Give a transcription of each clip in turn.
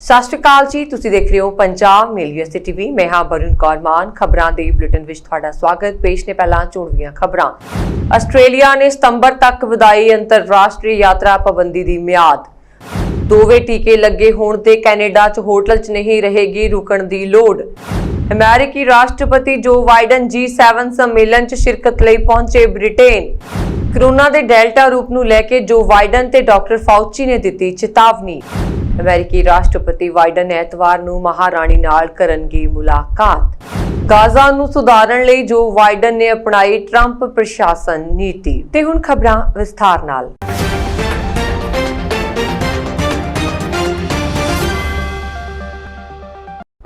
ਸਤਿ ਸ਼੍ਰੀ ਅਕਾਲ ਜੀ, ਤੁਸੀਂ ਦੇਖ ਰਹੇ ਹੋ ਪੰਜਾਬ ਮੇਲ ਯੂਐਸਏ ਟੀਵੀ। ਮੈਂ ਹਾਂ ਬरुण कौर मान। ਖਬਰਾਂ ਦੇ ਬੁਲੇਟਿਨ ਵਿੱਚ ਤੁਹਾਡਾ ਸਵਾਗਤ। ਪੇਸ਼ ਨੇ ਪਹਿਲਾਂ ਚੋਣਵੀਆਂ ਖਬਰਾਂ। ਆਸਟ੍ਰੇਲੀਆ ਨੇ ਸਤੰਬਰ ਤੱਕ ਵਧਾਈ ਅੰਤਰਰਾਸ਼ਟਰੀ ਯਾਤਰਾ ਪਾਬੰਦੀ ਦੀ ਮਿਆਦ। ਦੋਵੇਂ ਟੀਕੇ ਲੱਗੇ ਹੋਣ ਤੇ ਕੈਨੇਡਾ 'ਚ ਹੋਟਲ 'ਚ ਨਹੀਂ ਰਹੇਗੀ ਰੁਕਣ ਦੀ ਲੋੜ। ਅਮਰੀਕੀ ਰਾਸ਼ਟਰਪਤੀ ਜੋ ਬਾਈਡਨ G7 ਸੰਮੇਲਨ 'ਚ ਸ਼ਿਰਕਤ ਲਈ ਪਹੁੰਚੇ ਬ੍ਰਿਟੇਨ। ਕੋਰੋਨਾ ਦੇ ਡੈਲਟਾ ਰੂਪ ਨੂੰ ਲੈ ਕੇ ਜੋ ਬਾਈਡਨ ਤੇ ਡਾਕਟਰ ਫਾਊਚੀ ਨੇ ਦਿੱਤੀ ਚੇਤਾਵਨੀ। ਅਮਰੀਕੀ ਰਾਸ਼ਟਰਪਤੀ ਬਾਈਡਨ ਐਤਵਾਰ ਨੂੰ ਮਹਾਰਾਣੀ ਨਾਲ ਕਰਨਗੇ ਮੁਲਾਕਾਤ। ਗਾਜ਼ਾ ਨੂੰ ਸੁਧਾਰਨ ਲਈ ਜੋ ਬਾਈਡਨ ਨੇ ਅਪਣਾਈ ਟਰੰਪ ਪ੍ਰਸ਼ਾਸਨ ਨੀਤੀ। ਤੇ ਹੁਣ ਖਬਰਾਂ ਵਿਸਥਾਰ ਨਾਲ।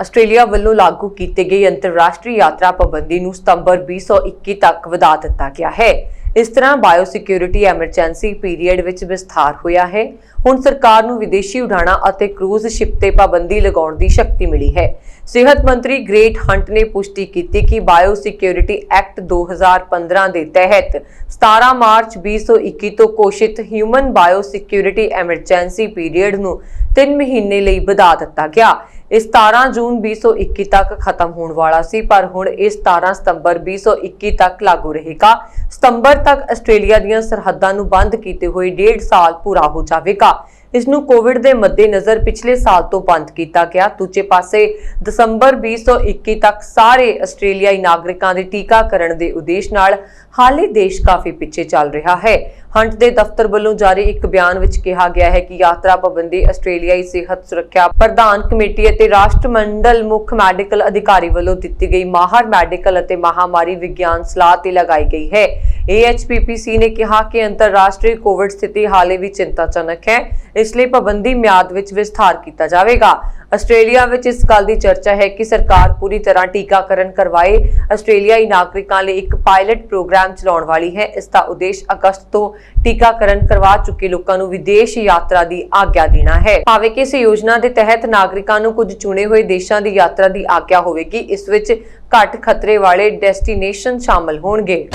ਆਸਟ੍ਰੇਲੀਆ ਵੱਲੋਂ ਲਾਗੂ ਕੀਤੀ ਗਈ ਅੰਤਰਰਾਸ਼ਟਰੀ ਯਾਤਰਾ ਪਾਬੰਦੀ ਨੂੰ ਸਤੰਬਰ 2021 ਤੱਕ ਵਧਾ ਦਿੱਤਾ ਗਿਆ ਹੈ। ਇਸ ਤਰ੍ਹਾਂ ਬਾਇਓਸਿਕਿਉਰਿਟੀ ਐਮਰਜੈਂਸੀ ਪੀਰੀਅਡ ਵਿੱਚ ਵਿਸਥਾਰ ਹੋਇਆ ਹੈ। ਹੁਣ ਸਰਕਾਰ ਨੂੰ ਵਿਦੇਸ਼ੀ ਉਡਾਣਾਂ ਅਤੇ ਕਰੂਜ਼ ਸ਼ਿਪ ਤੇ ਪਾਬੰਦੀ ਲਗਾਉਣ ਦੀ ਸ਼ਕਤੀ ਮਿਲੀ ਹੈ। ਸਿਹਤ ਮੰਤਰੀ ਗ੍ਰੇਟ ਹੰਟ ਨੇ ਪੁਸ਼ਟੀ ਕੀਤੀ ਕਿ ਬਾਇਓਸਿਕਿਉਰਿਟੀ ਐਕਟ 2015 ਦੇ ਤਹਿਤ 17 ਮਾਰਚ 2021 ਤੋਂ ਘੋਸ਼ਿਤ ਹਿਊਮਨ ਬਾਇਓਸਿਕਿਉਰਿਟੀ ਐਮਰਜੈਂਸੀ ਪੀਰੀਅਡ ਨੂੰ 3 ਮਹੀਨੇ ਲਈ ਵਧਾ ਦਿੱਤਾ ਗਿਆ। ਇਸ 17 ਜੂਨ 2021 ਤੱਕ ਖਤਮ ਹੋਣ ਵਾਲਾ ਸੀ, ਪਰ ਹੁਣ ਇਹ 17 ਸਤੰਬਰ 2021 ਤੱਕ ਲਾਗੂ ਰਹੇਗਾ। ਸਤੰਬਰ ਤੱਕ ਆਸਟ੍ਰੇਲੀਆ ਦੀਆਂ ਸਰਹੱਦਾਂ ਨੂੰ ਬੰਦ ਕੀਤੇ ਹੋਏ 1.5 ਸਾਲ ਪੂਰਾ ਹੋ ਜਾਵੇਗਾ। ਇਸ ਨੂੰ ਕੋਵਿਡ ਦੇ ਮੱਦੇਨਜ਼ਰ ਪਿਛਲੇ ਸਾਲ ਤੋਂ ਬੰਦ ਕੀਤਾ ਗਿਆ। ਦੂਜੇ ਪਾਸੇ ਦਸੰਬਰ 2021 ਤੱਕ ਸਾਰੇ ਆਸਟ੍ਰੇਲੀਆਈ ਨਾਗਰਿਕਾਂ ਦੇ ਟੀਕਾਕਰਨ ਦੇ ਉਦੇਸ਼ ਨਾਲ ਹਾਲੇ ਦੇਸ਼ ਕਾਫੀ ਪਿੱਛੇ ਚੱਲ ਰਿਹਾ ਹੈ। ਹੰਟ ਦੇ ਦਫ਼ਤਰ ਵੱਲੋਂ ਜਾਰੀ ਇੱਕ ਬਿਆਨ ਵਿੱਚ ਕਿਹਾ ਗਿਆ ਹੈ ਕਿ ਯਾਤਰਾ ਪਾਬੰਦੀ ਆਸਟ੍ਰੇਲੀਆਈ ਸਿਹਤ ਸੁਰੱਖਿਆ ਪ੍ਰਧਾਨ ਕਮੇਟੀ ਅਤੇ ਰਾਸ਼ਟਰਮੰਡਲ ਮੁੱਖ ਮੈਡੀਕਲ ਅਧਿਕਾਰੀ ਵੱਲੋਂ ਦਿੱਤੀ ਗਈ ਮਾਹਰ ਮੈਡੀਕਲ ਅਤੇ ਮਹਾਮਾਰੀ ਵਿਗਿਆਨ ਸਲਾਹ ਤੇ ਲਗਾਈ ਗਈ ਹੈ। AHPPC ਨੇ ਕਿਹਾ ਕਿ ਅੰਤਰਰਾਸ਼ਟਰੀ ਕੋਵਿਡ ਸਥਿਤੀ ਹਾਲੇ ਵੀ ਚਿੰਤਾਜਨਕ ਹੈ, ਇਸ ਲਈ ਪਾਬੰਦੀ ਮਿਆਦ ਵਿੱਚ ਵਿਸਥਾਰ ਕੀਤਾ ਜਾਵੇਗਾ। ਆਸਟ੍ਰੇਲੀਆ ਵਿੱਚ ਇਸ ਗੱਲ ਦੀ ਚਰਚਾ ਹੈ ਕਿ ਸਰਕਾਰ ਪੂਰੀ ਤਰ੍ਹਾਂ ਟੀਕਾਕਰਨ ਕਰਵਾਏ ਆਸਟ੍ਰੇਲੀਆਈ ਨਾਗਰਿਕਾਂ ਲਈ ਇੱਕ ਪਾਇਲਟ ਪ੍ਰੋਗਰਾਮ ਚਲਾਉਣ ਵਾਲੀ ਹੈ। ਇਸ ਦਾ ਉਦੇਸ਼ ਅਗਸਤ ਤੋਂ ਟੀਕਾਕਰਨ ਕਰਵਾ ਚੁੱਕੇ ਲੋਕਾਂ ਨੂੰ ਵਿਦੇਸ਼ ਯਾਤਰਾ ਦੀ ਆਗਿਆ ਦੇਣਾ ਹੈ। ਭਾਵੇਂ ਕਿ ਇਸ ਯੋਜਨਾ ਦੇ ਤਹਿਤ ਨਾਗਰਿਕਾਂ ਨੂੰ ਕੁਝ ਚੁਣੇ ਹੋਏ ਦੇਸ਼ਾਂ ਦੀ ਯਾਤਰਾ ਦੀ ਆਗਿਆ ਹੋਵੇਗੀ। ਇਸ ਵਿੱਚ ਘੱਟ ਖਤਰੇ ਵਾਲੇ ਡੈਸਟੀਨੇਸ਼ਨ ਸ਼ਾਮਲ ਹੋਣਗੇ।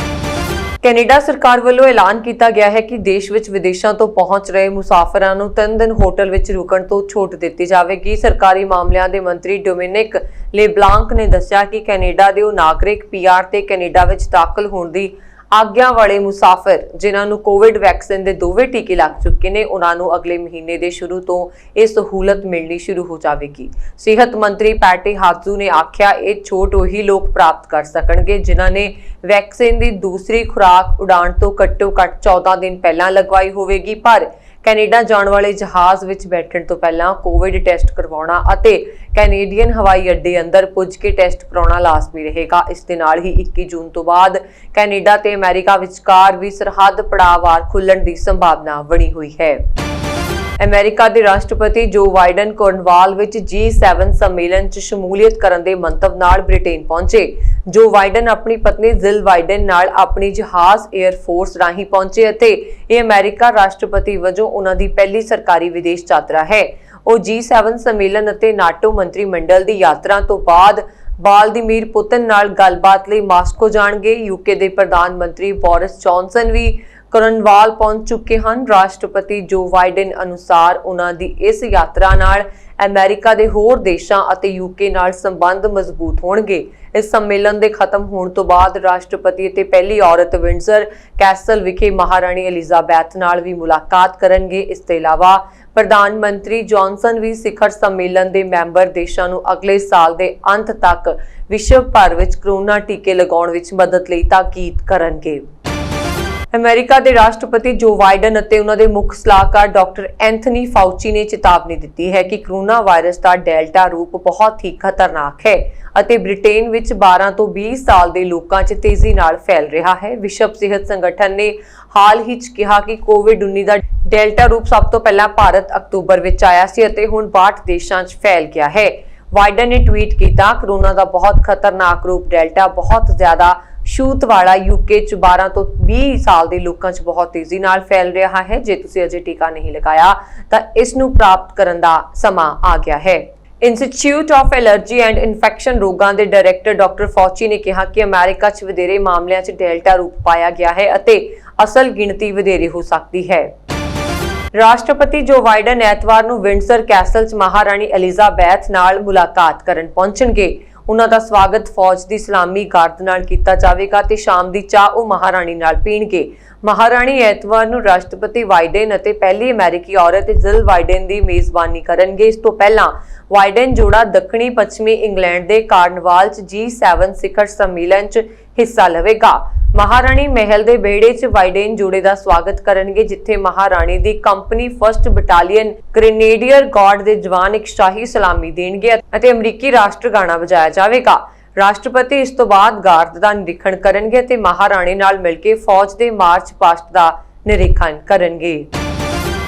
ਕੈਨੇਡਾ ਸਰਕਾਰ ਵੱਲੋਂ ਐਲਾਨ ਕੀਤਾ ਗਿਆ ਹੈ ਕਿ ਦੇਸ਼ ਵਿੱਚ ਵਿਦੇਸ਼ਾਂ ਤੋਂ ਪਹੁੰਚ ਰਹੇ ਮੁਸਾਫਰਾਂ ਨੂੰ 3 ਦਿਨ ਹੋਟਲ ਵਿੱਚ ਰੁਕਣ ਤੋਂ ਛੋਟ ਦਿੱਤੀ ਜਾਵੇਗੀ। ਸਰਕਾਰੀ ਮਾਮਲਿਆਂ ਦੇ ਮੰਤਰੀ ਡੋਮਿਨਿਕ ਲੇਬਲਾਂਕ ਨੇ ਦੱਸਿਆ ਕਿ ਕੈਨੇਡਾ ਦੇ ਉਹ ਨਾਗਰਿਕ PR ਤੇ ਕੈਨੇਡਾ ਵਿੱਚ ਦਾਖਲ ਹੋਣ ਦੀ ਆਗਿਆ ਵਾਲੇ ਮੁਸਾਫਰ ਜਿਨ੍ਹਾਂ ਨੂੰ ਕੋਵਿਡ ਵੈਕਸੀਨ ਦੇ ਦੋਵੇਂ ਟੀਕੇ ਲੱਗ ਚੁੱਕੇ ਨੇ, ਉਹਨਾਂ ਨੂੰ ਅਗਲੇ ਮਹੀਨੇ ਦੇ ਸ਼ੁਰੂ ਤੋਂ ਇਹ ਸਹੂਲਤ ਮਿਲਣੀ ਸ਼ੁਰੂ ਹੋ ਜਾਵੇਗੀ। ਸਿਹਤ ਮੰਤਰੀ ਪੈਟੀ ਹਾਜੂ ਨੇ ਆਖਿਆ, ਇਹ ਛੋਟ ਉਹੀ ਲੋਕ ਪ੍ਰਾਪਤ ਕਰ ਸਕਣਗੇ ਜਿਨ੍ਹਾਂ ਨੇ ਵੈਕਸੀਨ ਦੀ ਦੂਸਰੀ ਖੁਰਾਕ ਉਡਾਣ ਤੋਂ ਘੱਟੋ-ਘੱਟ 14 ਦਿਨ ਪਹਿਲਾਂ ਲਗਵਾਈ ਹੋਵੇਗੀ। ਪਰ ਕੈਨੇਡਾ ਜਾਣ ਵਾਲੇ ਜਹਾਜ਼ ਵਿੱਚ ਬੈਠਣ ਤੋਂ ਪਹਿਲਾਂ ਕੋਵਿਡ ਟੈਸਟ ਕਰਵਾਉਣਾ ਅਤੇ ਕੈਨੇਡੀਅਨ ਹਵਾਈ ਅੱਡੇ ਅੰਦਰ ਪੁੱਜ ਕੇ ਟੈਸਟ ਕਰਾਉਣਾ ਲਾਜ਼ਮੀ ਰਹੇਗਾ। ਇਸ ਦੇ ਨਾਲ ਹੀ 21 ਜੂਨ ਤੋਂ ਬਾਅਦ ਕੈਨੇਡਾ ਤੇ ਅਮਰੀਕਾ ਵਿਚਕਾਰ ਵੀ ਸਰਹੱਦ ਪੜਾਅਵਾਰ ਖੁੱਲਣ ਦੀ ਸੰਭਾਵਨਾ ਬਣੀ ਹੋਈ ਹੈ। ਅਮਰੀਕਾ ਦੇ ਰਾਸ਼ਟਰਪਤੀ ਜੋ ਬਾਈਡਨ ਕੋਰਨਵਾਲ ਵਿੱਚ G7 ਸੰਮੇਲਨ 'ਚ ਸ਼ਮੂਲੀਅਤ ਕਰਨ ਦੇ ਮੰਤਵ ਨਾਲ ਬ੍ਰਿਟੇਨ ਪਹੁੰਚੇ। ਜੋ ਬਾਈਡਨ ਆਪਣੀ ਪਤਨੀ ਜਿਲ ਬਾਈਡਨ ਨਾਲ ਆਪਣੀ ਜਹਾਜ਼ 에ਅਰ ਫੋਰਸ ਰਾਹੀਂ ਪਹੁੰਚੇ ਅਤੇ ਇਹ ਅਮਰੀਕਾ ਰਾਸ਼ਟਰਪਤੀ ਵਜੋਂ ਉਹਨਾਂ ਦੀ ਪਹਿਲੀ ਸਰਕਾਰੀ ਵਿਦੇਸ਼ ਯਾਤਰਾ ਹੈ। ਉਹ G7 ਸੰਮੇਲਨ ਅਤੇ ਨਾਟੋ ਮੰਤਰੀ ਮੰਡਲ ਦੀ ਯਾਤਰਾ ਤੋਂ ਬਾਅਦ ਵਲਾਦੀਮੀਰ ਪੁਤਿਨ ਨਾਲ ਗੱਲਬਾਤ ਲਈ ਮਾਸਕੋ ਜਾਣਗੇ। UK ਦੇ ਪ੍ਰਧਾਨ ਮੰਤਰੀ ਬੋਰਿਸ ਜੌਨਸਨ ਵੀ ਕੋਰਨਵਾਲ ਪਹੁੰਚ ਚੁੱਕੇ ਹਨ। ਰਾਸ਼ਟਰਪਤੀ ਜੋ ਬਾਈਡਨ ਅਨੁਸਾਰ ਉਹਨਾਂ ਦੀ ਇਸ ਯਾਤਰਾ ਨਾਲ ਅਮਰੀਕਾ ਦੇ ਹੋਰ ਦੇਸ਼ਾਂ ਅਤੇ UK ਨਾਲ ਸੰਬੰਧ ਮਜ਼ਬੂਤ ਹੋਣਗੇ। ਇਸ ਸੰਮੇਲਨ ਦੇ ਖਤਮ ਹੋਣ ਤੋਂ ਬਾਅਦ ਰਾਸ਼ਟਰਪਤੀ ਅਤੇ ਪਹਿਲੀ ਔਰਤ ਵਿੰਡਸਰ ਕੈਸਲ ਵਿਖੇ ਮਹਾਰਾਣੀ ਐਲਿਜ਼ਾਬੈਥ ਨਾਲ ਵੀ ਮੁਲਾਕਾਤ ਕਰਨਗੇ। ਇਸ ਤੋਂ ਇਲਾਵਾ ਪ੍ਰਧਾਨ ਮੰਤਰੀ ਜੌਨਸਨ ਵੀ ਸਿਖਰ ਸੰਮੇਲਨ ਦੇ ਮੈਂਬਰ ਦੇਸ਼ਾਂ ਨੂੰ ਅਗਲੇ ਸਾਲ ਦੇ ਅੰਤ ਤੱਕ ਵਿਸ਼ਵ ਭਰ ਵਿੱਚ ਕੋਰੋਨਾ ਟੀਕੇ ਲਗਾਉਣ ਵਿੱਚ ਮਦਦ ਲਈ ਤਾਕੀਦ ਕਰਨਗੇ। ਅਮਰੀਕਾ ਦੇ ਰਾਸ਼ਟਰਪਤੀ ਜੋ ਬਾਈਡਨ ਅਤੇ ਉਹਨਾਂ ਦੇ ਮੁੱਖ ਸਲਾਹਕਾਰ ਡਾਕਟਰ ਐਂਥਨੀ ਫਾਊਚੀ ਨੇ ਚੇਤਾਵਨੀ ਦਿੱਤੀ ਹੈ ਕਿ ਕੋਰੋਨਾ ਵਾਇਰਸ ਦਾ ਡੈਲਟਾ ਰੂਪ ਬਹੁਤ ਹੀ ਖਤਰਨਾਕ ਹੈ ਅਤੇ ਬ੍ਰਿਟੇਨ ਵਿੱਚ 12 ਤੋਂ 20 ਸਾਲ ਦੇ ਲੋਕਾਂ 'ਚ ਤੇਜ਼ੀ ਨਾਲ ਫੈਲ ਰਿਹਾ ਹੈ। ਵਿਸ਼ਵ ਸਿਹਤ ਸੰਗਠਨ ਨੇ ਹਾਲ ਹੀ 'ਚ ਕਿਹਾ ਕਿ ਕੋਵਿਡ-19 ਦਾ ਡੈਲਟਾ ਰੂਪ ਸਭ ਤੋਂ ਪਹਿਲਾਂ ਭਾਰਤ ਅਕਤੂਬਰ ਵਿੱਚ ਆਇਆ ਸੀ ਅਤੇ ਹੁਣ 62 ਦੇਸ਼ਾਂ 'ਚ ਫੈਲ ਗਿਆ ਹੈ। ਬਾਈਡਨ ਨੇ ਟਵੀਟ ਕੀਤਾ, ਕੋਰੋਨਾ ਦਾ ਬਹੁਤ ਖਤਰਨਾਕ ਰੂਪ ਡੈਲਟਾ ਬਹੁਤ ਜ਼ਿਆਦਾ ਛੂਤ ਵਾਲਾ UK 'ਚ 12 ਤੋਂ 20 ਸਾਲ ਦੇ ਲੋਕਾਂ 'ਚ ਬਹੁਤ ਤੇਜ਼ੀ ਨਾਲ ਫੈਲ ਰਿਹਾ ਹੈ। ਜੇ ਤੁਸੀਂ ਅਜੇ ਟੀਕਾ ਨਹੀਂ ਲਗਾਇਆ ਤਾਂ ਇਸ ਨੂੰ ਪ੍ਰਾਪਤ ਕਰਨ ਦਾ ਸਮਾਂ ਆ ਗਿਆ ਹੈ। Institute of allergy and infection ਰੋਗਾਂ ਦੇ ਡਾਇਰੈਕਟਰ ਡਾਕਟਰ ਫੌਚੀ ਨੇ ਕਿਹਾ ਕਿ ਅਮਰੀਕਾ 'ਚ ਵਧੇਰੇ ਮਾਮਲਿਆਂ 'ਚ ਡੈਲਟਾ ਰੂਪ ਪਾਇਆ ਗਿਆ ਹੈ ਅਤੇ ਅਸਲ ਗਿਣਤੀ ਵਧੇਰੇ ਹੋ ਸਕਦੀ ਹੈ। ਰਾਸ਼ਟਰਪਤੀ ਜੋ ਬਾਈਡਨ ਐਤਵਾਰ ਨੂੰ ਵਿੰਡਸਰ ਕੈਸਲ 'ਚ ਮਹਾਰਾਣੀ ਐਲਿਜ਼ਾਬੈਥ ਨਾਲ ਮੁਲਾਕਾਤ ਕਰਨ ਪਹੁੰਚਣਗੇ। ਉਹਨਾਂ ਦਾ ਸਵਾਗਤ ਫੌਜ ਦੀ ਸਲਾਮੀ ਗਾਰਡ ਨਾਲ ਕੀਤਾ ਜਾਵੇਗਾ ਤੇ ਸ਼ਾਮ ਦੀ ਚਾਹ ਉਹ ਮਹਾਰਾਣੀ ਨਾਲ ਪੀਣਗੇ। ਮਹਾਰਾਣੀ ਐਤਵਾਰ ਨੂੰ ਰਾਸ਼ਟਰਪਤੀ ਬਾਈਡਨ ਅਤੇ ਪਹਿਲੀ ਅਮਰੀਕੀ ਔਰਤ ਜਿਲ ਬਾਈਡਨ ਦੀ ਮੇਜ਼ਬਾਨੀ ਕਰਨਗੇ। ਇਸ ਤੋਂ ਪਹਿਲਾਂ ਬਾਈਡਨ ਜੋੜਾ ਦੱਖਣੀ ਪੱਛਮੀ ਇੰਗਲੈਂਡ ਦੇ ਕਾਰਨਵਾਲ 'ਚ G7 ਸਿਖਰ ਸੰਮੇਲਨ 'ਚ ਹਿੱਸਾ ਲਵੇਗਾ। ਮਹਾਰਾਣੀ ਮਹਿਲ ਦੇ ਵਿਹੜੇ 'ਚ ਬਾਈਡਨ ਜੋੜੇ ਦਾ ਸਵਾਗਤ ਕਰਨਗੇ, ਜਿੱਥੇ ਮਹਾਰਾਣੀ ਦੀ ਕੰਪਨੀ ਫਸਟ ਬਟਾਲੀਅਨ ਗ੍ਰੇਨੇਡੀਅਰ ਗਾਰਡ ਦੇ ਜਵਾਨ ਇੱਕ ਸ਼ਾਹੀ ਸਲਾਮੀ ਦੇਣਗੇ ਅਤੇ ਅਮਰੀਕੀ ਰਾਸ਼ਟਰ ਗਾਣਾ ਵਜਾਇਆ ਜਾਵੇਗਾ। ਰਾਸ਼ਟਰਪਤੀ ਇਸ ਤੋਂ ਬਾਅਦ ਗਾਰਡ ਦਾ ਨਿਰੀਖਣ ਕਰਨਗੇ ਤੇ ਮਹਾਰਾਣੀ ਨਾਲ ਮਿਲ ਕੇ ਫੌਜ ਦੇ ਮਾਰਚ ਪਾਸਟ ਦਾ ਨਿਰੀਖਣ ਕਰਨਗੇ।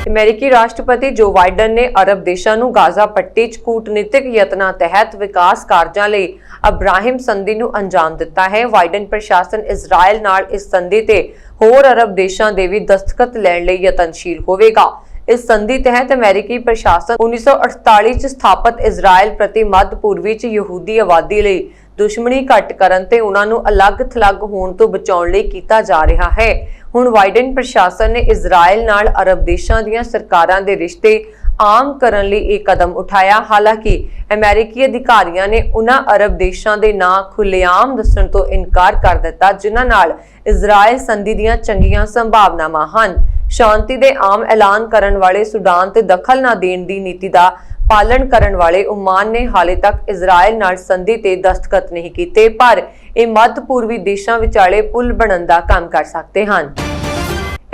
ਅਮਰੀਕੀ ਰਾਸ਼ਟਰਪਤੀ ਜੋ ਬਾਈਡਨ ਨੇ ਅਰਬ ਦੇਸ਼ਾਂ ਨੂੰ ਗਾਜ਼ਾ ਪੱਟੀ 'ਚ ਕੂਟਨੀਤਿਕ ਯਤਨਾਂ ਤਹਿਤ ਵਿਕਾਸ ਕਾਰਜਾਂ ਲਈ ਅਬਰਾਹਿਮ ਸੰਧੀ ਨੂੰ ਅੰਜਾਮ ਦਿੱਤਾ ਹੈ। ਬਾਈਡਨ ਪ੍ਰਸ਼ਾਸਨ ਇਜ਼ਰਾਈਲ ਨਾਲ ਇਸ ਸੰਧੀ ਤੇ ਹੋਰ ਅਰਬ ਦੇਸ਼ਾਂ ਦੇ ਵੀ ਦਸਤਖਤ ਲੈਣ ਲਈ ਯਤਨਸ਼ੀਲ ਹੋਵੇਗਾ। ਇਸ ਸੰਧੀ ਤਹਿਤ ਅਮਰੀਕੀ ਪ੍ਰਸ਼ਾਸਨ 1948 ਚ ਸਥਾਪਿਤ ਇਜ਼ਰਾਈਲ ਪ੍ਰਤੀ ਮੱਧ ਪੂਰਬੀ ਚ ਯਹੂਦੀ ਆਬਾਦੀ ਲਈ ਦੁਸ਼ਮਣੀ ਘੱਟ ਕਰਨ ਤੇ ਉਹਨਾਂ ਨੂੰ ਅਲੱਗ-ਥਲੱਗ ਹੋਣ ਤੋਂ ਬਚਾਉਣ ਲਈ ਕੀਤਾ ਜਾ ਰਿਹਾ ਹੈ। ਹੁਣ ਬਾਈਡਨ ਪ੍ਰਸ਼ਾਸਨ ਨੇ ਇਜ਼ਰਾਈਲ ਨਾਲ ਅਰਬ ਦੇਸ਼ਾਂ ਦੀਆਂ ਸਰਕਾਰਾਂ ਦੇ ਰਿਸ਼ਤੇ ਆਮ ਕਰਨ ਲਈ ਇਹ ਕਦਮ ਉਠਾਇਆ। ਹਾਲਾਂਕਿ ਅਮਰੀਕੀ ਅਧਿਕਾਰੀਆਂ ਨੇ ਉਹਨਾਂ ਅਰਬ ਦੇਸ਼ਾਂ ਦੇ ਨਾਂ ਖੁੱਲ੍ਹੇਆਮ ਦੱਸਣ ਤੋਂ ਇਨਕਾਰ ਕਰ ਦਿੱਤਾ ਜਿਨ੍ਹਾਂ ਨਾਲ ਇਜ਼ਰਾਈਲ ਸੰਧੀ ਦੀਆਂ ਚੰਗੀਆਂ ਸੰਭਾਵਨਾਵਾਂ ਹਨ। ਸ਼ਾਂਤੀ ਦੇ ਆਮ ਐਲਾਨ ਕਰਨ ਵਾਲੇ ਸੁਡਾਨ ਤੇ ਦਖਲ ਨਾ ਦੇਣ ਦੀ ਨੀਤੀ ਦਾ ਪਾਲਣ ਕਰਨ ਵਾਲੇ ਓਮਾਨ ਨੇ ਹਾਲੇ ਤੱਕ ਇਜ਼ਰਾਈਲ ਨਾਲ ਸੰਧੀ ਤੇ ਦਸਤਖਤ ਨਹੀਂ ਕੀਤੇ, ਪਰ ਇਹ ਮੱਧ ਪੂਰਬੀ ਦੇਸ਼ਾਂ ਵਿਚਾਲੇ ਪੁਲ ਬਣਨ ਦਾ ਕੰਮ ਕਰ ਸਕਦੇ ਹਨ।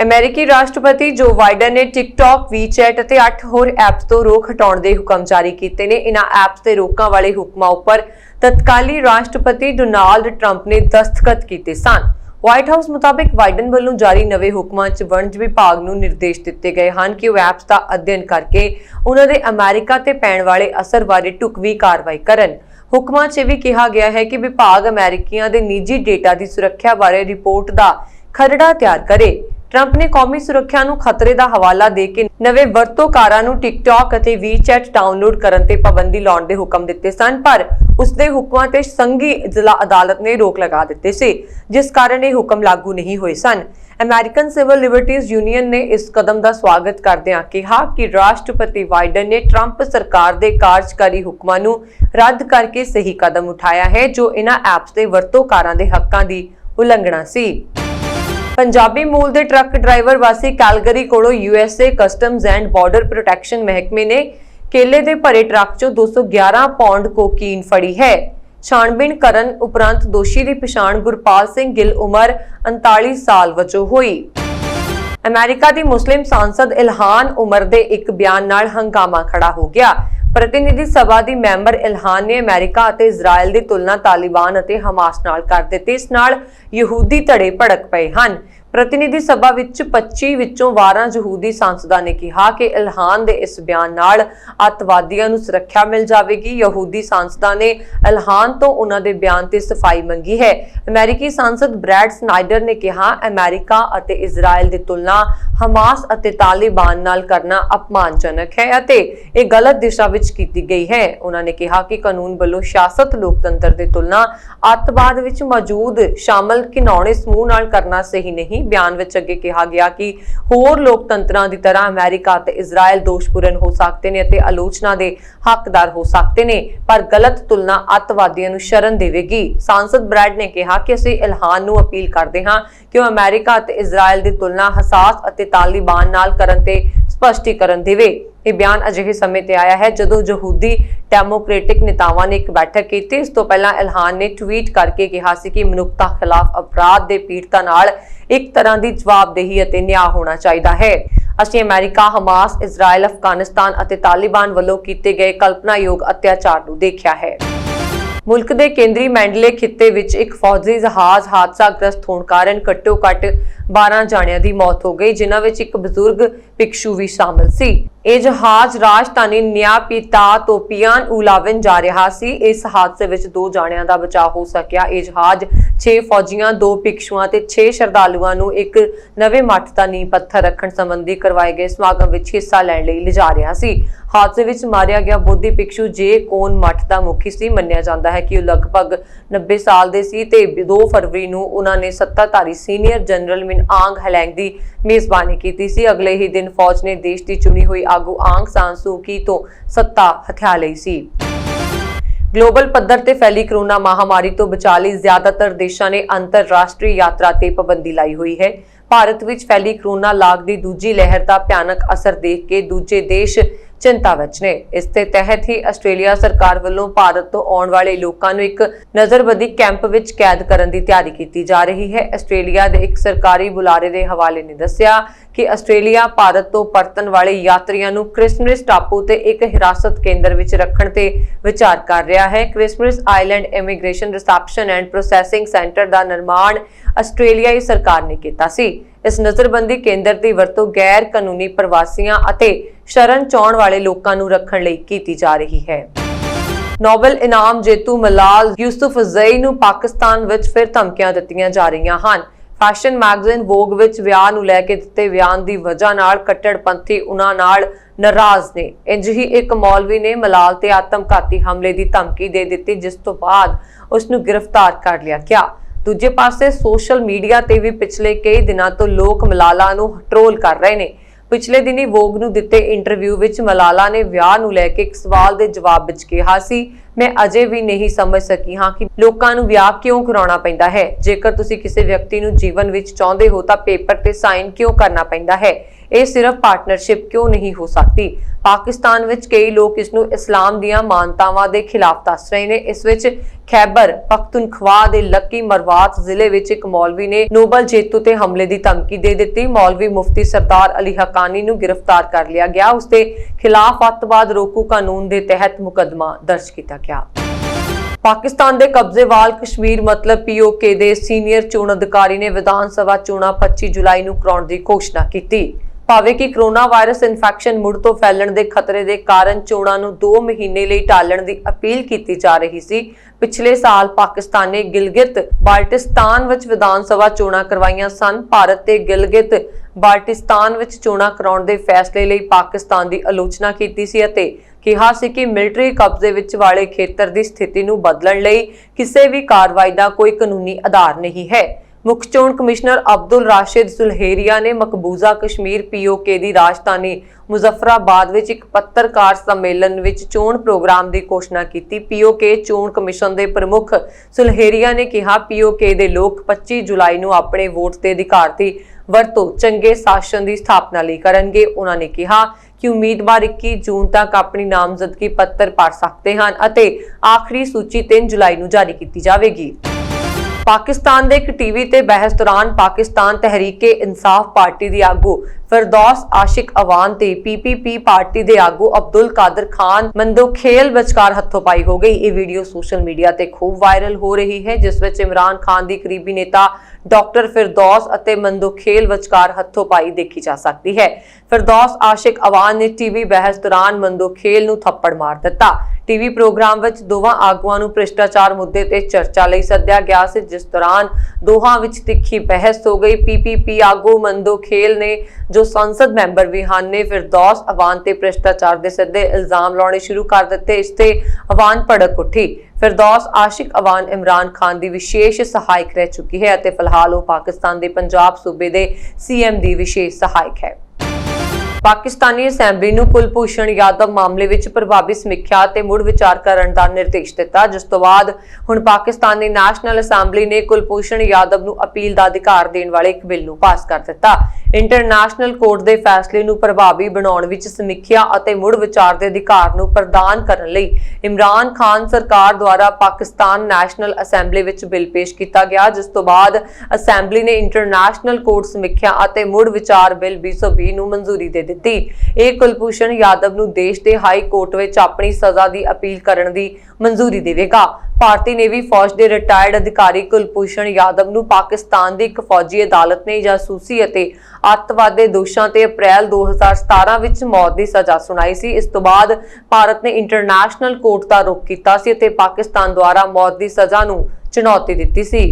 ਅਮਰੀਕੀ ਰਾਸ਼ਟਰਪਤੀ ਜੋ ਬਾਈਡਨ ਨੇ ਟਿਕਟੌਕ, ਵੀਚੈਟ ਅਤੇ 8 ਹੋਰ ਐਪਸ ਤੋਂ ਰੋਕ ਹਟਾਉਣ ਦੇ ਹੁਕਮ ਜਾਰੀ ਕੀਤੇ ਨੇ। ਇਹਨਾਂ ਐਪਸ ਤੇ ਰੋਕਾਂ ਵਾਲੇ ਹੁਕਮਾਂ ਉੱਪਰ ਤਤਕਾਲੀ ਰਾਸ਼ਟਰਪਤੀ ਡੋਨਾਲਡ ਟਰੰਪ ਨੇ ਦਸਤਖਤ ਕੀਤੇ ਸਨ। ਵਾਈਟ ਹਾਊਸ ਮੁਤਾਬਿਕ ਬਾਈਡਨ ਵੱਲੋਂ ਜਾਰੀ ਨਵੇਂ ਹੁਕਮਾਂ 'ਚ ਵਣਜ ਵਿਭਾਗ ਨੂੰ ਨਿਰਦੇਸ਼ ਦਿੱਤੇ ਗਏ ਹਨ ਕਿ ਉਹ ਐਪਸ ਦਾ ਅਧਿਐਨ ਕਰਕੇ ਉਹਨਾਂ ਦੇ ਅਮਰੀਕਾ ਤੇ ਪੈਣ ਵਾਲੇ ਅਸਰ ਬਾਰੇ ਢੁਕਵੀਂ ਕਾਰਵਾਈ ਕਰਨ। ਹੁਕਮਾਂ 'ਚ ਵੀ ਕਿਹਾ ਗਿਆ ਹੈ ਕਿ ਵਿਭਾਗ ਅਮਰੀਕੀਆਂ ਦੇ ਨਿੱਜੀ ਡੇਟਾ ਦੀ ਸੁਰੱਖਿਆ ਬਾਰੇ ਰਿਪੋਰਟ ਦਾ ਖਰੜਾ ਤਿਆਰ ਕਰੇ। ਟਰੰਪ ਨੇ ਕੌਮੀ ਸੁਰੱਖਿਆ ਨੂੰ ਖਤਰੇ ਦਾ ਹਵਾਲਾ ਦੇ ਕੇ ਨਵੇਂ ਵਰਤੋਂਕਾਰਾਂ ਨੂੰ ਟਿਕਟੌਕ ਅਤੇ ਵੀਚੈਟ ਡਾਊਨਲੋਡ ਕਰਨ ਤੇ ਪਾਬੰਦੀ ਲਾਉਣ ਦੇ ਹੁਕਮ ਦਿੱਤੇ ਸਨ, ਪਰ ਉਸਦੇ ਹੁਕਮਾਂ ਤੇ ਸੰਘੀ ਜ਼ਿਲ੍ਹਾ ਅਦਾਲਤ ਨੇ ਰੋਕ ਲਗਾ ਦਿੱਤੀ ਸੀ, ਜਿਸ ਕਾਰਨ ਇਹ ਹੁਕਮ ਲਾਗੂ ਨਹੀਂ ਹੋਏ ਸਨ। ਅਮਰੀਕਨ ਸਿਵਲ ਲਿਬਰਟੀਜ਼ ਯੂਨੀਅਨ ਨੇ ਇਸ ਕਦਮ ਦਾ ਸਵਾਗਤ ਕਰਦਿਆਂ ਕਿਹਾ ਕਿ ਰਾਸ਼ਟਰਪਤੀ ਬਾਈਡਨ ਨੇ ਟਰੰਪ ਸਰਕਾਰ ਦੇ ਕਾਰਜਕਾਰੀ ਹੁਕਮਾਂ ਨੂੰ ਰੱਦ ਕਰਕੇ ਸਹੀ ਕਦਮ ਉਠਾਇਆ ਹੈ, ਜੋ ਇਹਨਾਂ ਐਪਸ ਦੇ ਵਰਤੋਂਕਾਰਾਂ ਦੇ ਹੱਕਾਂ ਦੀ ਉਲੰਘਣਾ ਸੀ। ਪੰਜਾਬੀ ਮੂਲ ਦੇ ਟਰੱਕ ਡਰਾਈਵਰ ਵਾਸੀ ਕੈਲਗਰੀ ਕੋਲੋਂ USA customs and border protection ਮਹਿਕਮੇ ਨੇ ਕੇਲੇ ਦੇ ਭਰੇ ਟਰੱਕ 'ਚੋਂ 211 ਪੌਂਡ ਕੋਕੀਨ ਫੜੀ ਹੈ। ਛਾਣਬੀਣ ਕਰਨ ਉਪਰੰਤ ਦੋਸ਼ੀ ਦੀ ਪਛਾਣ ਗੁਰਪਾਲ ਸਿੰਘ ਗਿੱਲ ਉਮਰ 39 ਸਾਲ ਵਜੋਂ ਹੋਈ। ਅਮਰੀਕਾ ਦੀ ਮੁਸਲਿਮ ਸਾਂਸਦ ਇਲਹਾਨ ਉਮਰ ਦੇ ਇੱਕ ਬਿਆਨ ਨਾਲ ਹੰਗਾਮਾ ਖੜਾ ਹੋ ਗਿਆ। ਪ੍ਰਤੀਨਿਧੀ ਸਭਾ ਦੀ ਮੈਂਬਰ ਇਲਹਾਨ ਨੇ ਅਮਰੀਕਾ ਅਤੇ ਇਜ਼ਰਾਈਲ ਦੀ ਤੁਲਨਾ ਤਾਲਿਬਾਨ ਅਤੇ ਹਮਾਸ ਨਾਲ ਕਰ ਦਿੱਤੀ। ਇਸ ਨਾਲ ਯਹੂਦੀ ਧੜੇ ਭੜਕ ਪਏ ਹਨ। ਪ੍ਰਤੀਨਿਧੀ ਸਭਾ ਵਿੱਚ 25 ਵਿੱਚੋਂ 12 ਯਹੂਦੀ ਸਾਂਸਦਾਂ ਨੇ ਕਿਹਾ ਕਿ ਇਲਹਾਨ ਦੇ ਇਸ ਬਿਆਨ ਨਾਲ ਅੱਤਵਾਦੀਆਂ ਨੂੰ ਸੁਰੱਖਿਆ ਮਿਲ ਜਾਵੇਗੀ। ਯਹੂਦੀ ਸਾਂਸਦਾਂ ਨੇ ਇਲਹਾਨ ਤੋਂ ਉਹਨਾਂ ਦੇ ਬਿਆਨ ਤੇ ਸਫਾਈ ਮੰਗੀ ਹੈ। ਅਮਰੀਕੀ ਸਾਂਸਦ ਬ੍ਰੈਡ ਸਨਾਈਡਰ ਨੇ ਕਿਹਾ, ਅਮਰੀਕਾ ਅਤੇ ਇਜ਼ਰਾਈਲ ਦੀ ਤੁਲਨਾ ਹਮਾਸ ਅਤੇ ਤਾਲਿਬਾਨ ਨਾਲ ਕਰਨਾ ਅਪਮਾਨਜਨਕ ਹੈ ਅਤੇ ਇਹ ਗਲਤ ਦਿਸ਼ਾ ਵਿੱਚ ਕੀਤੀ ਗਈ ਹੈ। ਉਹਨਾਂ ਨੇ ਕਿਹਾ ਕਿ ਕਾਨੂੰਨ ਵੱਲੋਂ ਸ਼ਾਸਤ ਲੋਕਤੰਤਰ ਦੀ ਤੁਲਨਾ ਅੱਤਵਾਦ ਵਿੱਚ ਮੌਜੂਦ ਸ਼ਾਮਲ ਘਿਨਾਉਣੇ ਸਮੂਹ ਨਾਲ ਕਰਨਾ ਸਹੀ ਨਹੀਂ। ਬਿਆਨ ਵਿੱਚ ਅੱਗੇ ਕਿਹਾ ਗਿਆ ਕਿ ਹੋਰ ਲੋਕਤੰਤਰਾਂ ਦੀ ਤਰ੍ਹਾਂ ਅਮਰੀਕਾ ਅਤੇ ਇਜ਼ਰਾਈਲ ਦੋਸ਼ਪੂਰਨ ਹੋ ਸਕਦੇ ਨੇ ਅਤੇ ਆਲੋਚਨਾ ਦੇ ਹੱਕਦਾਰ ਹੋ ਸਕਦੇ ਨੇ, ਪਰ ਗਲਤ ਤੁਲਨਾ ਅੱਤਵਾਦੀਆਂ ਨੂੰ ਸ਼ਰਨ ਦੇਵੇਗੀ। ਸਾਂਸਦ ਬ੍ਰੈਡ ਨੇ ਕਿਹਾ ਕਿ ਅਸੀਂ ਇਲਹਾਨ ਨੂੰ ਅਪੀਲ ਕਰਦੇ ਹਾਂ ਕਿ ਉਹ ਅਮਰੀਕਾ ਅਤੇ ਇਜ਼ਰਾਈਲ ਦੀ ਤੁਲਨਾ ਹਸਾਸ ਅਤੇ ਤਾਲਿਬਾਨ ਨਾਲ ਕਰਨ ਤੇ ਸਪਸ਼ਟੀਕਰਨ ਦੇਵੇ। ਇਹ ਬਿਆਨ ਅਜਿਹੇ ਸਮੇਂ ਤੇ ਆਇਆ ਹੈ ਜਦੋਂ ਯਹੂਦੀ ਡੈਮੋਕ੍ਰੈਟਿਕ ਨੇਤਾਵਾਂ ਨੇ ਇੱਕ ਬੈਠਕ ਕੀਤੀ। ਇਸ ਤੋਂ ਪਹਿਲਾਂ ਇਲਹਾਨ ਨੇ ਟਵੀਟ ਕਰਕੇ ਕਿਹਾ ਸੀ ਕਿ ਮਨੁੱਖਤਾ ਖਿਲਾਫ ਅਪਰਾਧ ਦੇ ਪੀੜਤਾਂ ਨਾਲ ਇੱਕ ਤਰ੍ਹਾਂ ਦੀ ਜਵਾਬਦੇਹੀ ਅਤੇ ਨਿਆਂ ਹੋਣਾ ਚਾਹੀਦਾ ਹੈ। ਅਸੀਂ ਅਮਰੀਕਾ, ਹਮਾਸ, ਇਜ਼ਰਾਈਲ, ਅਫਗਾਨਿਸਤਾਨ ਅਤੇ ਤਾਲਿਬਾਨ ਵੱਲੋਂ ਕੀਤੇ ਗਏ ਕਲਪਨਾਯੋਗ ਅਤਿਆਚਾਰ ਨੂੰ ਦੇਖਿਆ ਹੈ। ਮੁਲਕ ਦੇ ਕੇਂਦਰੀ ਮੈਂਡਲੇ ਖਿੱਤੇ ਵਿੱਚ ਇੱਕ ਫੌਜੀ ਜਹਾਜ਼ ਹਾਦਸਾਗ੍ਰਸਤ ਹੋਣ ਕਾਰਨ ਘੱਟੋ-ਘੱਟ 12 ਜਾਣਿਆਂ ਦੀ ਮੌਤ ਹੋ ਗਈ, ਜਿਨ੍ਹਾਂ ਵਿੱਚ ਇੱਕ ਬਜ਼ੁਰਗ ਭਿਕਸ਼ੂ ਵੀ ਸ਼ਾਮਲ ਸੀ। ਇਹ ਜਹਾਜ਼ ਰਾਜਧਾਨੀ ਨਿਆਪੀਤਾਤੋਪੀਆਨ ਉਲਾਵਨ ਜਾ ਰਿਹਾ ਸੀ। ਇਸ ਹਾਦਸੇ ਵਿੱਚ 2 ਜਾਣਿਆਂ ਦਾ ਬਚਾਅ ਹੋ ਸਕਿਆ। ਇਹ ਜਹਾਜ਼ 6 ਫੌਜੀਆਂ, 2 ਭਿਕਸ਼ੂਆਂ ਤੇ 6 ਸ਼ਰਧਾਲੂਆਂ ਨੂੰ ਇੱਕ ਨਵੇਂ ਮੱਠ ਦਾ ਨੀਂਹ ਪੱਥਰ ਰੱਖਣ ਸੰਬੰਧੀ ਕਰਵਾਏ ਗਏ ਸਮਾਗਮ ਵਿੱਚ ਹਿੱਸਾ ਲੈਣ ਲਈ ਲਿਜਾ ਰਿਹਾ ਸੀ। ਹਾਦਸੇ ਵਿੱਚ ਮਾਰਿਆ ਗਿਆ ਬੋਧੀ ਭਿਕਸ਼ੂ ਜੇ ਕੋਨ ਮੱਠ ਦਾ ਮੁਖੀ ਸੀ। ਮੰਨਿਆ ਜਾਂਦਾ है कि लगभग 90 साल ਦੇ ਸੀ ਤੇ 2 फरवरी ਨੂੰ ਉਹਨਾਂ ਨੇ ਸੱਤਾਧਾਰੀ ਸੀਨੀਅਰ ਜਨਰਲ ਮਿਨ ਆਂਗ ਹੈਲੈਂਗ ਦੀ ਮੇਜ਼ਬਾਨੀ ਕੀਤੀ ਸੀ। ਅਗਲੇ ਹੀ ਦਿਨ ਫੌਜ ਨੇ ਦੇਸ਼ ਦੀ ਚੁਣੀ ਹੋਈ ਆਗੂ ਆਂਗ ਸਾਨ ਸੂ ਕੀ ਤੋਂ ਸੱਤਾ ਹਥਿਆ ਲਈ ਸੀ। ग्लोबल पद्धर ते फैली कोरोना महामारी तो बचाव लई ज्यादातर देशों ने अंतरराष्ट्रीय यात्रा ते पाबंदी लाई हुई है। भारत विच फैली कोरोना लाग दी दूजी लहर का भयानक असर देख के दूजे देश चिंता विच ने। इस दे तहत ही आस्ट्रेलिया सरकार वालों भारत तो आने वाले लोगों को एक नजरबंदी कैंप विच कैद करने की तैयारी की जा रही है। आस्ट्रेलिया के एक सरकारी बुलारे के हवाले ने दस्सिया कि आस्ट्रेलिया भारत तो परतन वाले यात्रियों को क्रिसमस टापू ते एक हिरासत केंद्र विच रखण ते विचार कर रहा है। Christmas island immigration reception and processing centre का निर्माण आस्ट्रेलियाई सरकार ने किया सी। इस नजरबंदी केंद्र की वरतों गैर कानूनी प्रवासियों अते शरण चाहण वाले लोगों को रखण लई की जा रही है। नोबल इनाम जेतू मलाल यूसुफजई नूं पाकिस्तान विच फिर धमकियां दित्तियां जा रहीआं हन। फैशन मैगजीन वोग विच विआह नूं लैके दित्ते बयान की वजह नाल कट्टड़पंथी उन्हां नाल नाराज ने। इंज ही एक मौलवी ने मलाल ते आत्मघाती हमले की धमकी दे दित्ती, जिस तो बाद उसनूं गिरफ्तार कर लिया गया। दूजे पासे सोशल मीडिया ते भी पिछले कई दिनों तो लोग मलाला नूं ट्रोल कर रहे ने। पिछले दिनी वोग नूं दित्ते इंटरव्यू विच मलाला ने विआह नूं लैके एक सवाल दे जवाब विच कहा सी, मैं अजे भी नहीं समझ सकी हाँ कि लोकां नूं विआह क्यों कराउणा पैंदा है। जेकर तुसीं किसी व्यक्ति नूं जीवन विच चाहुंदे हो तां पेपर ते साइन क्यों करना पैंदा है। ये सिर्फ पार्टनरशिप क्यों नहीं हो सकती। पाकिस्तान विच कई लोग इसनूं इस्लाम दीआं मानतावां दे खिलाफ दस रहे ने। इस विच खैबर पख्तूनख्वा दे लकी मरवात जिले विच एक मौलवी ने नोबल जेतू ते हमले की धमकी दे दी। मौलवी मुफ्ती सरदार अली हकानी नूं गिरफ्तार कर लिया गया। उसके खिलाफ अतवाद रोकू कानून के तहत मुकदमा दर्ज किया गया। पाकिस्तान के कब्जे वाल कश्मीर मतलब POK के सीनियर चोण अधिकारी ने विधान सभा चोणां 25 जुलाई नूं कराउण दी घोषणा की। भावे कि कोरोना वायरस इन्फैक्शन मुड़ तो फैलण के खतरे के कारण चोणां नूं 2 महीने लिए टालण की अपील की जा रही सी। पिछले साल पाकिस्तान ने गिलगित बाल्टिस्तान विच विधान सभा चोणां करवाईयां सन। भारत ते गिलगित बाल्टिस्तान विच चोणां कराउण दे फैसले लई पाकिस्तान की आलोचना की सी अते कहा सी कि मिलिटरी कब्जे विच वाले खेतर की स्थिति नूं बदलण लई किसी भी कार्रवाई का कोई कानूनी आधार नहीं है। मुख्य चोण कमिश्नर अब्दुल राशिद सुलहेरिया ने मकबूजा कश्मीर POK की राजधानी मुजफ्फराबाद विच एक पत्रकार सम्मेलन विच चोण प्रोग्राम की घोषणा की। POK चोण कमिशन के प्रमुख सुलहेरिया ने कहा POK के लोग 25 जुलाई नूं अपने वोट के अधिकार की वरतों चंगे शासन की स्थापना लई करनगे। उन्होंने कहा कि उम्मीदवार 21 जून तक अपनी नामजदगी पत्र भर सकते हैं अते आखिरी सूची 3 जुलाई नूं जारी की जाएगी। पाकिस्तान के एक टीवी ते बहस दौरान पाकिस्तान तहरीके इंसाफ पार्टी की आगू फिरदौस आशिक अवान ते PPP पार्टी के आगू अब्दुल कादिर खान मंदोखेल विचकार हथोपाई हो गई। ये वीडियो सोशल मीडिया ते खूब वायरल हो रही है, जिस विच इमरान खान की करीबी नेता डॉक्टर फिरदौस अते मंदोखेल विचकार हथोपाई देखी जा सकती है। फिरदौस आशिक अवान ने टीवी बहस दौरान मंदोखेल नूं थप्पड़ मार दिता। टीवी प्रोग्राम विच दोवां आगुआं नूं भ्रिष्टाचार मुद्दे ते चर्चा लई सद्दिया गया सी, जिस दौरान दोहां विच तिखी बहस हो गई। PPP आगू मंदोखेल ने जो संसद मैंबर भी हैं ने फिरदौस अवान ते भ्रिष्टाचार के सीधे इल्जाम लाने शुरू कर दिते। इससे अवान भड़क उठी। फिरदौस आशिक अवान इमरान खान की विशेष सहायक रह चुकी है अते फिलहाल वो पाकिस्तान के पंजाब सूबे के CM की विशेष सहायक है। पाकिस्तानी असैंबली नूं कुलभूषण यादव मामले विच प्रभावी समीक्षा ते मुड़ विचार करने का निर्देश दिता, जिस तो बाद हुण पाकिस्तानी नैशनल असैंबली ने कुलभूषण यादव नूं अपील का अधिकार देने वाले एक बिल नूं पास कर दिता। इंटरनेशनल कोर्ट के फैसले नूं प्रभावी बनाउण विच समीक्षा अते मुड़ विचार के अधिकार नूं प्रदान करने लई इमरान खान सरकार द्वारा Pakistan national assembly which bill पेश किया गया, जिस तो बाद असैंबली ने इंटरनेशनल कोर्ट समीक्षा अते मुड़ विचार बिल 2020 नूं मंजूरी दे दी। एक कुलभूषण यादव नूं देश के हाई कोर्ट विच अपनी सजा की अपील करने की मंजूरी देवेगा। भारतीय नेवी फौज के रिटायर्ड अधिकारी कुलभूषण यादव नूं पाकिस्तान की एक फौजी अदालत ने जासूसी अते अतवाद के दोषां ते अप्रैल 2017 विच मौत की सजा सुनाई सी। इस तो बाद भारत ने इंटरनेशनल कोर्ट का रुख किया सी अते पाकिस्तान द्वारा मौत की सजा नूं चुनौती दी सी।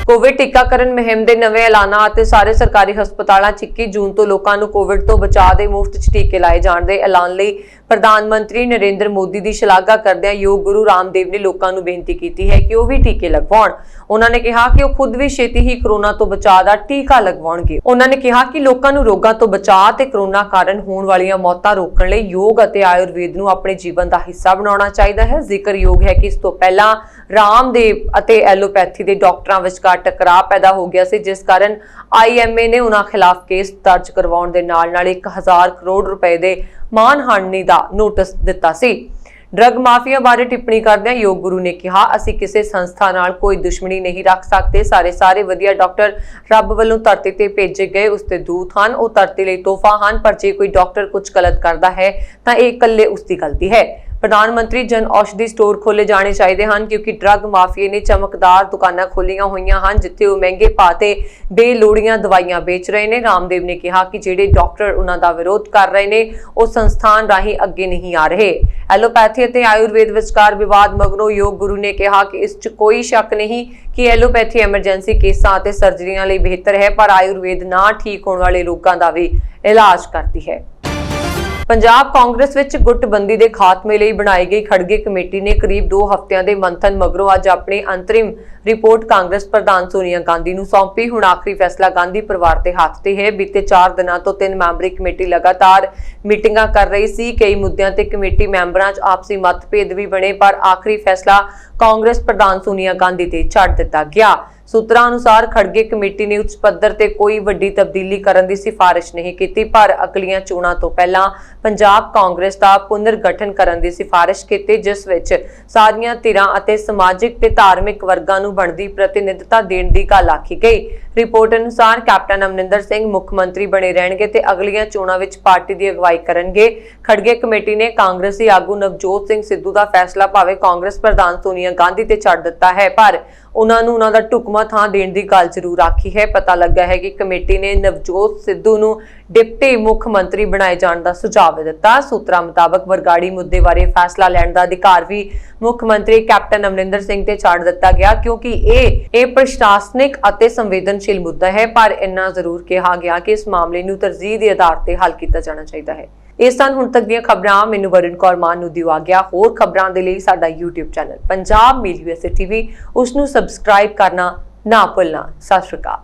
ਕੋਵਿਡ ਟੀਕਾਕਰਨ ਮੁਹਿੰਮ ਦੇ ਨਵੇਂ ਐਲਾਨਾਂ ਅਤੇ ਸਾਰੇ ਸਰਕਾਰੀ ਹਸਪਤਾਲਾਂ 'ਚ 21 ਜੂਨ ਤੋਂ ਲੋਕਾਂ ਨੂੰ ਕੋਵਿਡ ਤੋਂ ਬਚਾਅ ਦੇ ਮੁਫਤ 'ਚ ਟੀਕੇ ਲਾਏ ਜਾਣ ਦੇ ਐਲਾਨ ਲਈ ਪ੍ਰਧਾਨ ਮੰਤਰੀ ਨਰਿੰਦਰ ਮੋਦੀ ਦੀ ਸ਼ਲਾਘਾ ਕਰਦਿਆਂ ਯੋਗ ਗੁਰੂ ਰਾਮਦੇਵ ਨੇ ਲੋਕਾਂ ਨੂੰ ਬੇਨਤੀ ਕੀਤੀ ਹੈ ਕਿ ਉਹ ਵੀ ਟੀਕੇ ਲਗਵਾਉਣ। ਉਹਨਾਂ ਨੇ ਕਿਹਾ ਕਿ ਉਹ ਖੁਦ ਵੀ ਛੇਤੀ ਹੀ ਕੋਰੋਨਾ ਤੋਂ ਬਚਾਅ ਦਾ ਟੀਕਾ ਲਗਵਾਉਣਗੇ। ਉਹਨਾਂ ਨੇ ਕਿਹਾ ਕਿ ਲੋਕਾਂ ਨੂੰ ਰੋਗਾਂ ਤੋਂ ਬਚਾਅ ਤੇ ਕੋਰੋਨਾ ਕਾਰਨ ਹੋਣ ਵਾਲੀਆਂ ਮੌਤਾਂ ਰੋਕਣ ਲਈ ਯੋਗ ਅਤੇ ਆਯੁਰਵੇਦ ਨੂੰ ਆਪਣੇ ਜੀਵਨ ਦਾ ਹਿੱਸਾ ਬਣਾਉਣਾ ਚਾਹੀਦਾ ਹੈ। ਜ਼ਿਕਰਯੋਗ ਹੈ ਕਿ ਇਸ ਤੋਂ ਪਹਿਲਾਂ ਰਾਮਦੇਵ ਅਤੇ ਐਲੋਪੈਥੀ ਦੇ ਡਾਕਟਰਾਂ ਵਿਚਕਾਰ ਟਕਰਾਅ ਪੈਦਾ ਹੋ ਗਿਆ ਸੀ, ਜਿਸ ਕਾਰਨ IMA ਨੇ ਉਹਨਾਂ ਖਿਲਾਫ ਕੇਸ ਦਰਜ ਕਰਵਾਉਣ ਦੇ ਨਾਲ 1000 ਕਰੋੜ ਰੁਪਏ ਦੇ ਮਾਨਹਾਨੀ ਦਾ ਨੋਟਿਸ ਦਿੱਤਾ ਸੀ। ਡਰੱਗ ਮਾਫੀਆ ਬਾਰੇ ਟਿੱਪਣੀ ਕਰਦਿਆਂ ਯੋਗ ਗੁਰੂ ਨੇ ਕਿਹਾ, ਅਸੀਂ ਕਿਸੇ ਸੰਸਥਾ ਨਾਲ ਕੋਈ ਦੁਸ਼ਮਣੀ ਨਹੀਂ ਰੱਖ ਸਕਦੇ। ਸਾਰੇ ਵਧੀਆ ਡਾਕਟਰ ਰੱਬ ਵੱਲੋਂ ਧਰਤੀ ਤੇ ਭੇਜੇ ਗਏ ਉਸ ਦੇ ਦੂਤ ਹਨ। ਉਹ ਧਰਤੀ ਲਈ ਤੋਹਫਾ ਹਨ, ਪਰ ਜੇ ਕੋਈ ਡਾਕਟਰ ਕੁਝ ਗਲਤ ਕਰਦਾ ਹੈ ਤਾਂ ਇਹ ਇਕੱਲੇ ਉਸ ਦੀ ਗਲਤੀ ਹੈ। ਪ੍ਰਧਾਨ ਮੰਤਰੀ ਜਨ ਔਸ਼ਧੀ ਸਟੋਰ ਖੋਲੇ ਜਾਣੇ ਚਾਹੀਦੇ ਹਨ, ਕਿਉਂਕਿ ਡਰੱਗ ਮਾਫੀਏ ਨੇ ਚਮਕਦਾਰ ਦੁਕਾਨਾਂ ਖੋਲੀਆਂ ਹੋਈਆਂ ਹਨ ਜਿੱਥੇ ਉਹ ਮਹਿੰਗੇ ਭਾਅ ਤੇ ਬੇਲੋੜੀਆਂ ਦਵਾਈਆਂ ਵੇਚ ਰਹੇ ਨੇ। ਰਾਮਦੇਵ ਨੇ ਕਿਹਾ ਕਿ ਜਿਹੜੇ ਡਾਕਟਰ ਉਹਨਾਂ ਦਾ ਵਿਰੋਧ ਕਰ ਰਹੇ ਨੇ ਉਹ ਸੰਸਥਾਨ ਰਾਹੀਂ ਅੱਗੇ ਨਹੀਂ ਆ ਰਹੇ। ਐਲੋਪੈਥੀ ਅਤੇ ਆਯੁਰਵੇਦ ਵਿਚਕਾਰ ਵਿਵਾਦ ਮਗਰੋਂ ਯੋਗ ਗੁਰੂ ਨੇ ਕਿਹਾ ਕਿ ਇਸ 'ਚ ਕੋਈ ਸ਼ੱਕ ਨਹੀਂ ਕਿ ਐਲੋਪੈਥੀ ਐਮਰਜੈਂਸੀ ਕੇਸਾਂ ਅਤੇ ਸਰਜਰੀਆਂ ਲਈ ਬਿਹਤਰ ਹੈ, ਪਰ ਆਯੁਰਵੇਦ ਨਾ ਠੀਕ ਹੋਣ ਵਾਲੇ ਰੋਗਾਂ ਦਾ ਵੀ ਇਲਾਜ ਕਰਦੀ ਹੈ। ਪੰਜਾਬ ਕਾਂਗਰਸ ਵਿੱਚ ਗੁੱਟਬੰਦੀ ਦੇ ਖਾਤਮੇ ਲਈ ਬਣਾਈ ਗਈ ਖੜਗੇ ਕਮੇਟੀ ਨੇ ਕਰੀਬ 2 ਹਫ਼ਤਿਆਂ ਦੇ ਮੰਥਨ ਮਗਰੋਂ ਅੱਜ ਆਪਣੀ ਅੰਤਰਿਮ ਰਿਪੋਰਟ ਕਾਂਗਰਸ ਪ੍ਰਧਾਨ ਸੋਨੀਆ ਗਾਂਧੀ ਨੂੰ ਸੌਂਪੀ। ਹੁਣ ਆਖਰੀ ਫੈਸਲਾ ਗਾਂਧੀ ਪਰਿਵਾਰ ਦੇ ਹੱਥ ਤੇ ਹੈ। ਬੀਤੇ 4 ਦਿਨਾਂ ਤੋਂ 3 ਮੈਂਬਰੀ ਕਮੇਟੀ ਲਗਾਤਾਰ ਮੀਟਿੰਗਾਂ ਕਰ ਰਹੀ ਸੀ। ਕਈ ਮੁੱਦਿਆਂ ਤੇ ਕਮੇਟੀ ਮੈਂਬਰਾਂ 'ਚ ਆਪਸੀ ਮਤਭੇਦ ਵੀ ਬਣੇ, ਪਰ ਆਖਰੀ ਫੈਸਲਾ ਕਾਂਗਰਸ ਪ੍ਰਧਾਨ ਸੋਨੀਆ ਗਾਂਧੀ ਤੇ ਛੱਡ ਦਿੱਤਾ ਗਿਆ। ਸੂਤਰਾਂ ਅਨੁਸਾਰ ਖੜਗੇ ਕਮੇਟੀ ਨੇ ਉੱਚ ਪੱਧਰ ਤੇ ਕੋਈ ਵੱਡੀ ਤਬਦੀਲੀ ਕਰਨ ਦੀ ਸਿਫਾਰਿਸ਼ ਨਹੀਂ ਕੀਤੀ, ਪਰ ਅਗਲੀਆਂ ਚੋਣਾਂ ਤੋਂ ਪਹਿਲਾਂ ਪੰਜਾਬ ਕਾਂਗਰਸ ਦਾ ਪੁਨਰਗਠਨ ਕਰਨ ਦੀ ਸਿਫਾਰਿਸ਼ ਕੀਤੀ, ਜਿਸ ਵਿੱਚ ਸਾਰੀਆਂ ਧਿਰਾਂ ਅਤੇ ਸਮਾਜਿਕ ਤੇ ਧਾਰਮਿਕ ਵਰਗਾਂ ਨੂੰ ਬਣਦੀ ਪ੍ਰਤੀਨਿਧਤਾ ਦੇਣ ਦੀ ਗੱਲ ਆਖੀ ਗਈ। ਰਿਪੋਰਟ ਅਨੁਸਾਰ ਕੈਪਟਨ ਅਮਰਿੰਦਰ ਸਿੰਘ ਮੁੱਖ ਮੰਤਰੀ ਬਣੇ ਰਹਿਣਗੇ ਤੇ ਅਗਲੀਆਂ ਚੋਣਾਂ ਵਿੱਚ ਪਾਰਟੀ ਦੀ ਅਗਵਾਈ ਕਰਨਗੇ। ਖੜਗੇ ਕਮੇਟੀ ਨੇ ਕਾਂਗਰਸੀ ਆਗੂ ਨਵਜੋਤ ਸਿੰਘ ਸਿੱਧੂ ਦਾ ਫੈਸਲਾ ਭਾਵੇਂ ਕਾਂਗਰਸ ਪ੍ਰਧਾਨ ਸੋਨੀਆ ਗਾਂਧੀ ਤੇ ਛੱਡ ਦਿੱਤਾ ਹੈ, ਪਰ ਉਹਨਾਂ ਨੂੰ ਉਹਨਾਂ ਦਾ ਢੁਕਵਾਂ ਥਾਂ ਦੇਣ ਦੀ ਗੱਲ ਜ਼ਰੂਰ ਆਖੀ ਹੈ। ਪਤਾ ਲੱਗਾ ਹੈ ਕਿ ਕਮੇਟੀ ਨੇ ਨਵਜੋਤ ਸਿੱਧੂ ਨੂੰ ਡਿਪਟੀ ਮੁੱਖ ਮੰਤਰੀ ਬਣਾਏ ਜਾਣ ਦਾ ਸੁਝਾਅ ਦਿੱਤਾ। ਸੂਤਰਾਂ ਮੁਤਾਬਕ ਵਰਗਾੜੀ ਮੁੱਦੇ ਬਾਰੇ ਫੈਸਲਾ ਲੈਣ ਦਾ ਅਧਿਕਾਰ ਵੀ ਮੁੱਖ ਮੰਤਰੀ ਕੈਪਟਨ ਅਮਰਿੰਦਰ ਸਿੰਘ ਤੇ ਛੱਡ ਦਿੱਤਾ ਗਿਆ, ਕਿਉਂਕਿ ਇਹ ਪ੍ਰਸ਼ਾਸਨਿਕ ਅਤੇ ਸੰਵੇਦਨਸ਼ੀਲ ਮੁੱਦਾ ਹੈ, ਪਰ ਇੰਨਾ ਜ਼ਰੂਰ ਕਿਹਾ ਗਿਆ ਕਿ ਇਸ ਮਾਮਲੇ ਨੂੰ ਤਰਜੀਹ ਦੇ ਆਧਾਰ ਤੇ ਹੱਲ ਕੀਤਾ ਜਾਣਾ ਚਾਹੀਦਾ ਹੈ। ਇਸ ਸਨ ਹੁਣ ਤੱਕ ਦੀਆਂ ਖਬਰਾਂ। ਮੈਨੂੰ ਵਰੁਣ ਕੌਰ ਮਾਨ ਨੂੰ ਦਿਓ ਆ ਗਿਆ। ਹੋਰ ਖਬਰਾਂ ਦੇ ਲਈ ਸਾਡਾ YouTube ਚੈਨਲ ਪੰਜਾਬ ਮੇਲ USA TV ਉਸ ਨੂੰ ਸਬਸਕ੍ਰਾਈਬ ਕਰਨਾ ਨਾ ਭੁੱਲਣਾ। ਸਤਿ ਸ਼੍ਰੀ ਅਕਾਲ।